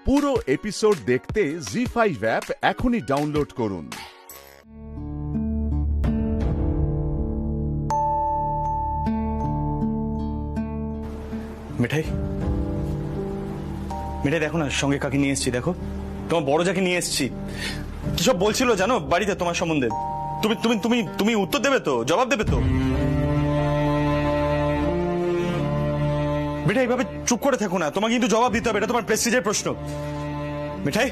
পুরো এপিসোড দেখতে জি5 অ্যাপ এখনই ডাউনলোড করুন। মিঠাই মিঠাই দেখো না, সঙ্গে কাকে নিয়ে এসেছি দেখো, তোমার বড় যাকে নিয়ে এসেছি। কিসব বলছিল জানো বাড়িতে তোমার সম্বন্ধে? তুমি তুমি তুমি তুমি উত্তর দেবে তো, জবাব দেবে তো? মিঠাই এইভাবে চুপ করে থাকো না, তোমাকে কিন্তু জবাব দিতে হবে, এটা তোমার প্রেস্টিজের প্রশ্ন। মিঠাই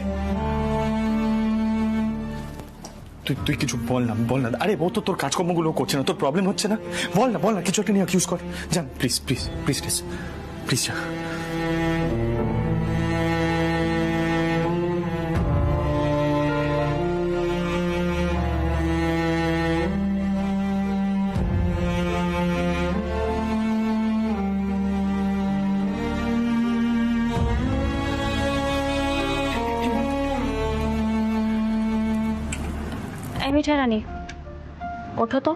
তুই তুই কিছু বল না, বল না। আরে ও তো তোর কাজকর্মগুলো করছে না, তোর প্রবলেম হচ্ছে না? বল না, বল না, কিছু একটা নিয়ে অ্যাকিউজ কর। যান please please please please please যা। এই মিঠাই রানী, ওঠো তো।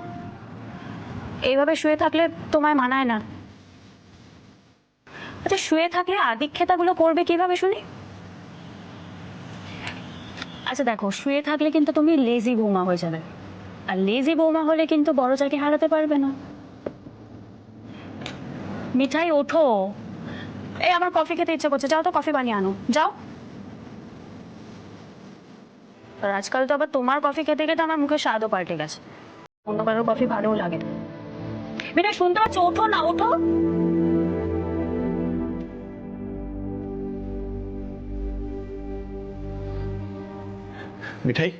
এইভাবে শুয়ে থাকলে তোমায় মানায় না। আচ্ছা, শুয়ে থাকলে আদিক্ষেতাগুলো করবে কিভাবে শুনি? আচ্ছা দেখো, শুয়ে থাকলে কিন্তু তুমি লেজি বৌমা হয়ে যাবে, আর লেজি বৌমা হলে কিন্তু বড় যাকে হারাতে পারবে না। মিঠাই ওঠো। এই আমার কফি খেতে ইচ্ছে করছে, যাও তো কফি বানিয়ে আনো, যাও। আর আজকাল তো আবার তোমার কফি খেতে খেতে আমার মুখে স্বাদও পাল্টে গেছে, অন্য কারোর কফি ভালোও লাগে না। মিঠাই শুনতে পাচ্ছ? ওঠো না, ওঠো। মিঠাই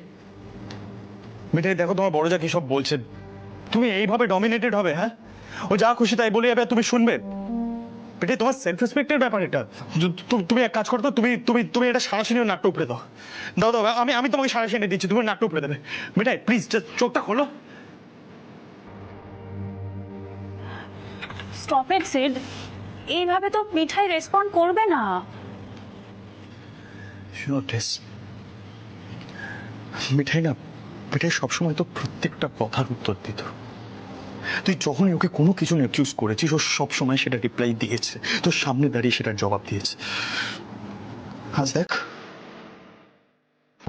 মিঠাই দেখো, তোমার বড় যা কি সব বলছে, তুমি এইভাবে ডমিনেটেড হবে? হ্যাঁ, ও যা খুশি তাই বলে যাবে, তুমি শুনবে? মিঠাই তোমার সেলফ রেসপেক্টের ব্যাপার এটা। তুমি এক কাজ করো তো, তুমি তুমি তুমি এটা সারাশিনী নাট্য উপরে দাও। দাও দাও, আমি আমি তোমাকে সারাশিনী দিচ্ছি, তুমি নাট্য উপরে দেবে। মিঠাই প্লিজ চোখটা খোলো। স্টপ ইট সিড, এইভাবে তো মিঠাই রেসপন্ড করবে না। মিঠাই না, মিঠাই সবসময় তো প্রত্যেকটা কথার উত্তর দিত। তুই যখনই ওকে কোনো কিছু অ্যাকিউজ করেছিস, ও সবসময় সেটা রিপ্লাই দিয়েছে, তোর সামনে দাঁড়িয়ে সেটার জবাব দিয়েছে। আজ দেখ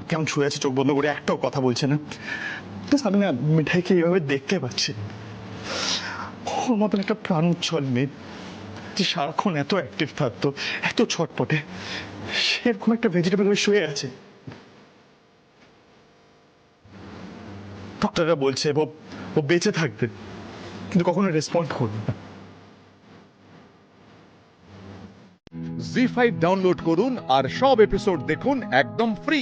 কেমন শুয়ে আছে, চোখ বন্ধ করে, একটাও কথা বলছে না। আমি না মিঠাইকে এইভাবে দেখতে পাচ্ছি, ওর মতন একটা প্রাণ উচ্ছল মেয়ে যে সারাক্ষণ এত অ্যাক্টিভ থাকতো, এত ছটপটে, সেরকম একটা ভেজিটেবল হয়ে শুয়ে আছে। ডক্টররা বলছে ও বেঁচে থাকবে, কিন্তু কখনো রেসপন্ড করবে না। জি5 ডাউনলোড করুন আর সব এপিসোড দেখুন একদম ফ্রি।